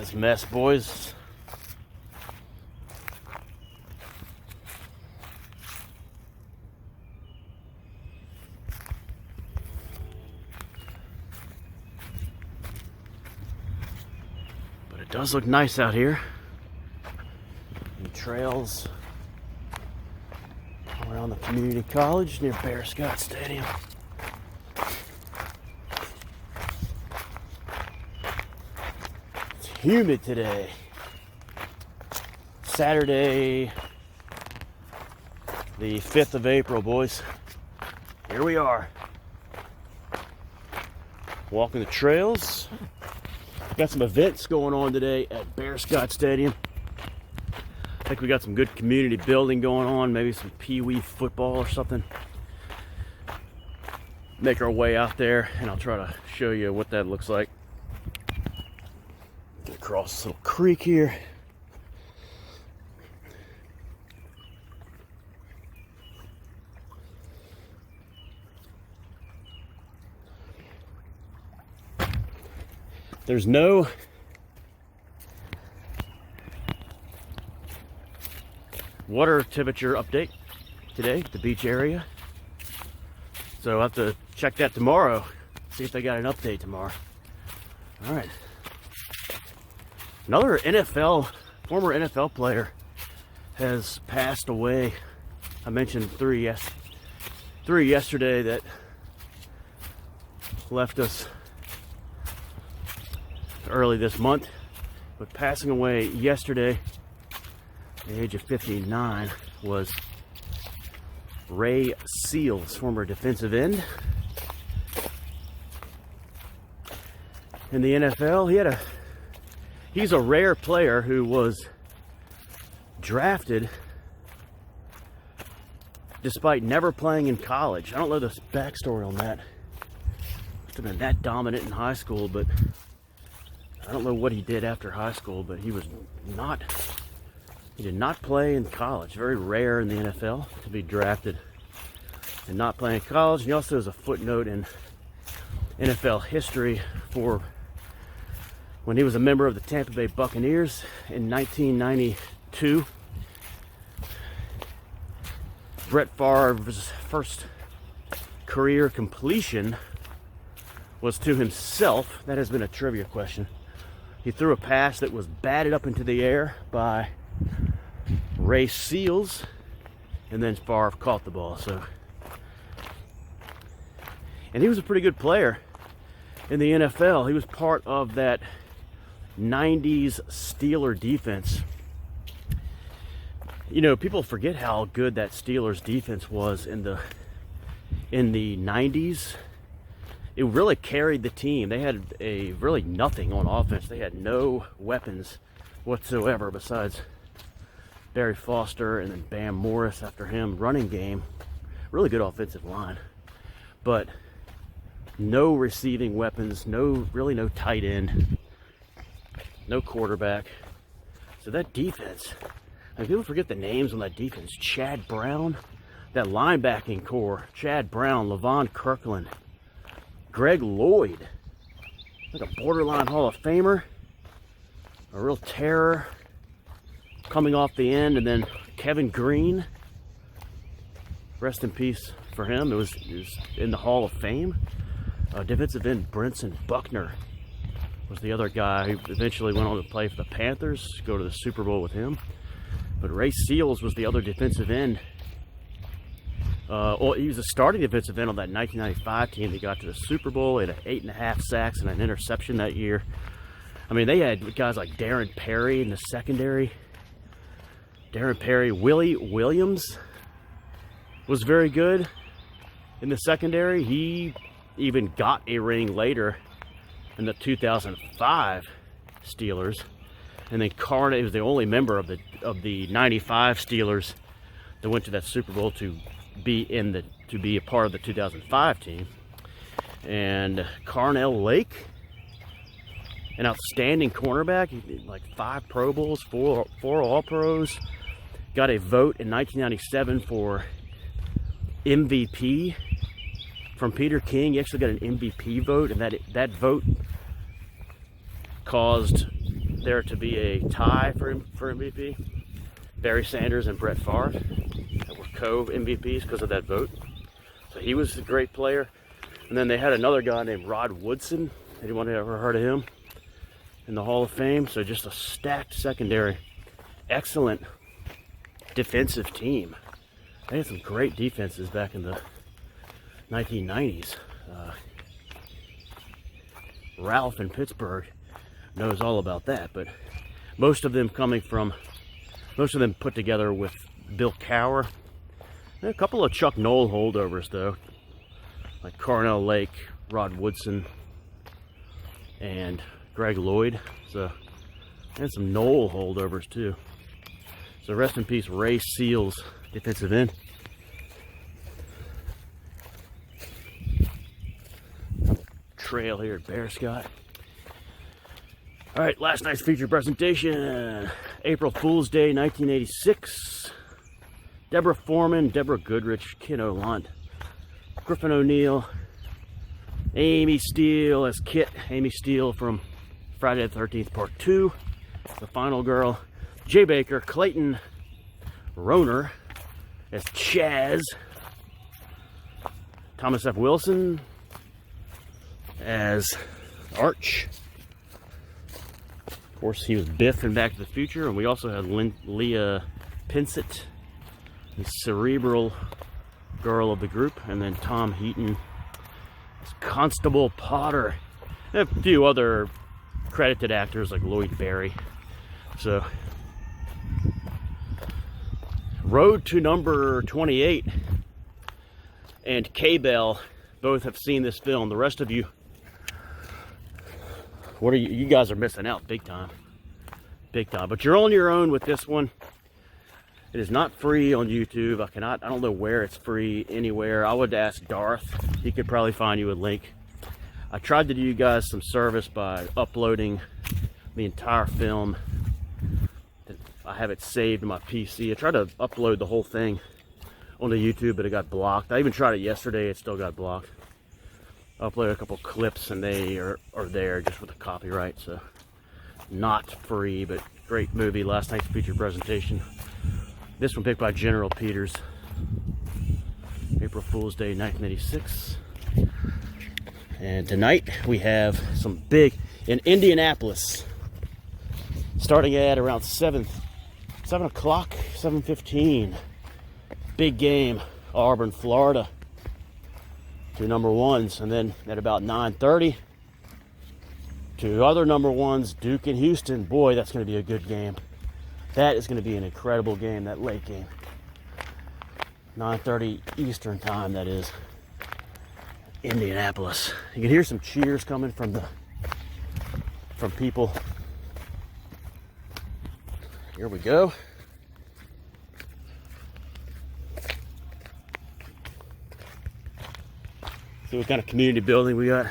this mess, boys. But it does look nice out here. And trails around the community college near Bearscott Stadium. It's humid today. Saturday, the 5th of April, boys. Here we are. Walking the trails. Got some events going on today at Bearscott Stadium. I think we got some good community building going on, maybe some pee-wee football or something. Make our way out there and I'll try to show you what that looks like. Get across this little creek here. There's no water temperature update today at the beach area, so I'll have to check that tomorrow, see if they got an update tomorrow. All right, another former NFL player has passed away. I mentioned three yesterday that left us early this month, but passing away yesterday at the age of 59 was Ray Seals, former defensive end in the NFL. He's a rare player who was drafted despite never playing in college. I don't know the backstory on that. Must have been that dominant in high school, but I don't know what he did after high school, but he did not play in college. Very rare in the NFL to be drafted and not play in college. And he also has a footnote in NFL history for when he was a member of the Tampa Bay Buccaneers in 1992. Brett Favre's first career completion was to himself. That has been a trivia question. He threw a pass that was batted up into the air by Ray Seals, and then Favre caught the ball. And he was a pretty good player in the NFL. He was part of that 90s Steeler defense. You know, people forget how good that Steelers defense was in the 90s. It really carried the team. They had really nothing on offense. They had no weapons whatsoever besides Barry Foster and then Bam Morris after him. Running game, really good offensive line, but no receiving weapons, really no tight end, no quarterback. So that defense, people forget the names on that defense. Chad Brown, that linebacking core, Chad Brown, Levon Kirkland, Greg Lloyd, like a borderline Hall of Famer, a real terror coming off the end, and then Kevin Green, rest in peace for him. It was in the Hall of Fame. Defensive end Brinson Buckner was the other guy who eventually went on to play for the Panthers, go to the Super Bowl with him. But Ray Seals was the other defensive end. He was a starting defensive end on that 1995 team that got to the Super Bowl. He had 8.5 sacks and an interception that year. I mean, they had guys like Darren Perry in the secondary. Darren Perry. Willie Williams was very good in the secondary. He even got a ring later in the 2005 Steelers. And then Carney was the only member of the 95 Steelers that went to that Super Bowl to be a part of the 2005 team. And Carnell Lake, an outstanding cornerback, like 5 Pro Bowls, 4 All-Pros, got a vote in 1997 for MVP from Peter King. He actually got an MVP vote, and that vote caused there to be a tie for MVP. Barry Sanders and Brett Favre that were co-MVPs because of that vote. So he was a great player. And then they had another guy named Rod Woodson. Anyone ever heard of him? In the Hall of Fame. So just a stacked secondary. Excellent defensive team. They had some great defenses back in the 1990s. Ralph in Pittsburgh knows all about that, but most of them put together with Bill Cowher. And a couple of Chuck Noll holdovers though, like Carnell Lake, Rod Woodson, and Greg Lloyd. So, and some Noll holdovers too. So rest in peace, Ray Seals, defensive end. Trail here at Bearscott. All right, last night's feature presentation, April Fool's Day, 1986. Deborah Foreman, Deborah Goodrich, Ken Olant, Griffin O'Neill, Amy Steele as Kit, Amy Steele from Friday the 13th Part 2, the final girl, Jay Baker, Clayton Roner as Chaz, Thomas F. Wilson as Arch. Of course, he was Biff in Back to the Future, and we also had Leah Pinsett, the cerebral girl of the group, and then Tom Heaton as Constable Potter, and a few other credited actors like Lloyd Barry. So, Road to Number 28 and K-Bell both have seen this film. The rest of you, what are you guys are missing out big time. Big time. But you're on your own with this one. It is not free on YouTube. I don't know where it's free anywhere. I would ask Darth. He could probably find you a link. I tried to do you guys some service by uploading the entire film. I have it saved in my PC. I tried to upload the whole thing onto YouTube, but it got blocked. I even tried it yesterday. It still got blocked. I uploaded a couple clips and they are there just with the copyright, so not free, but great movie. Last night's feature presentation. This one picked by General Peters. April Fool's Day 1986. And tonight we have some big in Indianapolis, starting at around 7 o'clock, 7:15. Big game, Auburn, Florida. 2 number ones, and then at about 9:30, 2 other number ones, Duke and Houston. Boy, that's going to be a good game. That is going to be an incredible game, that late game. 9:30 Eastern time, that is. Indianapolis. You can hear some cheers coming from people. Here we go. See what kind of community building we got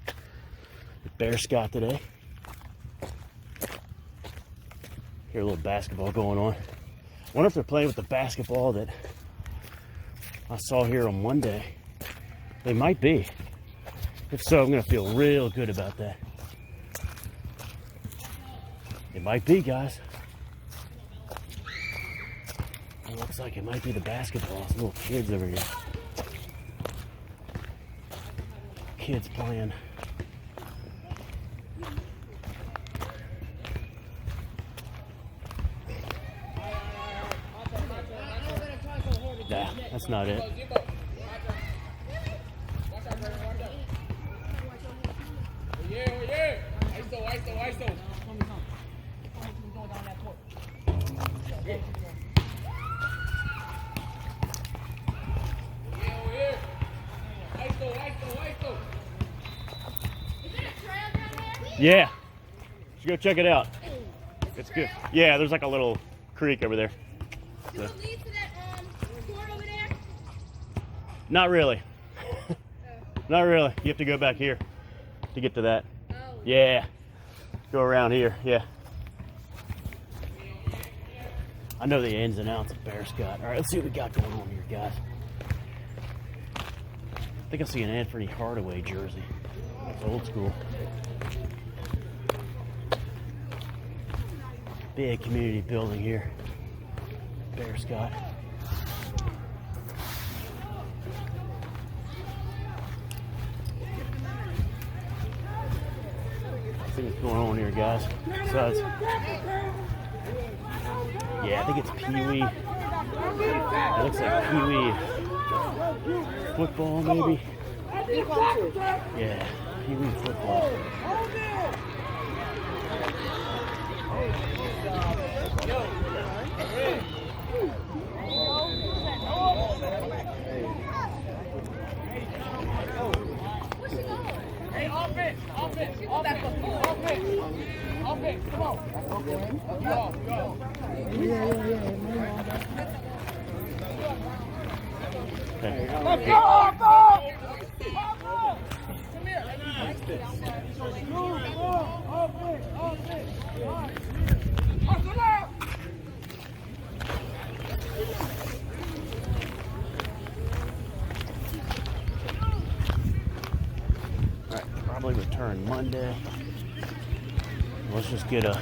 at Bearscott today. Hear a little basketball going on. I wonder if they're playing with the basketball that I saw here on Monday. They might be. If so, I'm going to feel real good about that. It might be, guys. It looks like it might be the basketball. Some little kids over here. Kids playing. Nah, that's not it. Yeah, you should go check it out. It's good. Yeah, there's like a little creek over there. Does it lead to that court over there? Not really. Not really. You have to go back here to get to that. Oh. Yeah. Go around here. Yeah. I know the ins and outs of Bearscott. All right, let's see what we got going on here, guys. I think I see an Anthony Hardaway jersey. It's old school. Big community building here. Bearscott. See what's going on here, guys. Besides, yeah, I think it's Pee Wee. It looks like Pee Wee football, maybe. Yeah, Pee Wee football. Hey, offense, come on. Probably return Monday. Let's just get a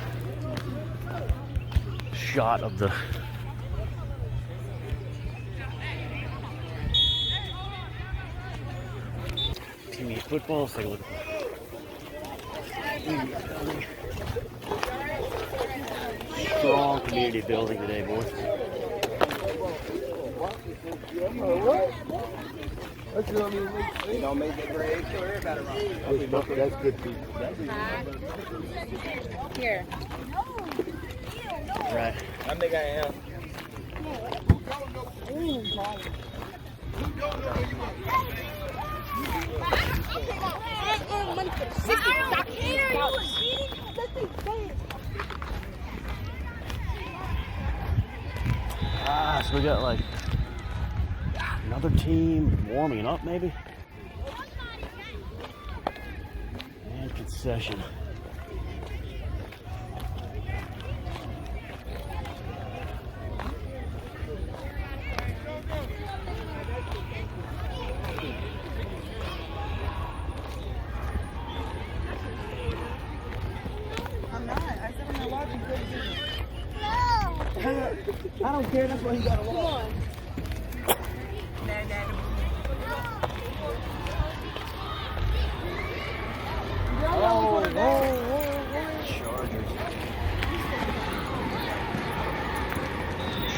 shot of the team football. Let's take a look at the strong community building today, boys. That's what I mean. They don't make it great. That's good people. Here. Right. I think I am. So we got like another team warming up, maybe? And concession. I'm not. I said I'm not watching good. I don't care. That's why he got a wall.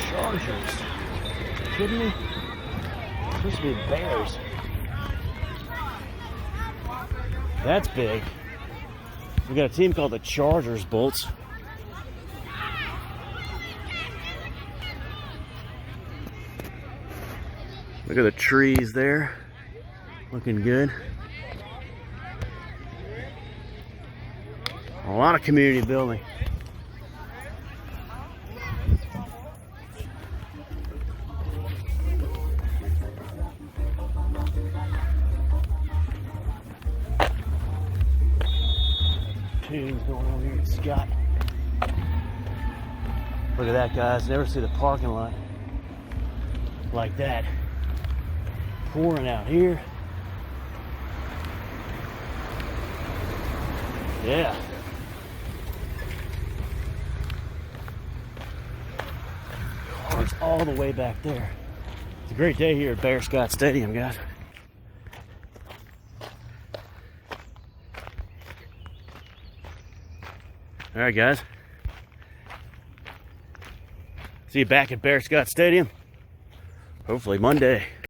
Chargers. Kidding me? Supposed to be Bears. That's big. We got a team called the Chargers, Bolts. Look at the trees there. Looking good. A lot of community building. Tunes going on here at Scott. Look at that, guys. Never see the parking lot like that. Pouring out here. Yeah. Cars all the way back there. It's a great day here at Bearscott Stadium, guys. All right, guys. See you back at Bearscott Stadium. Hopefully Monday.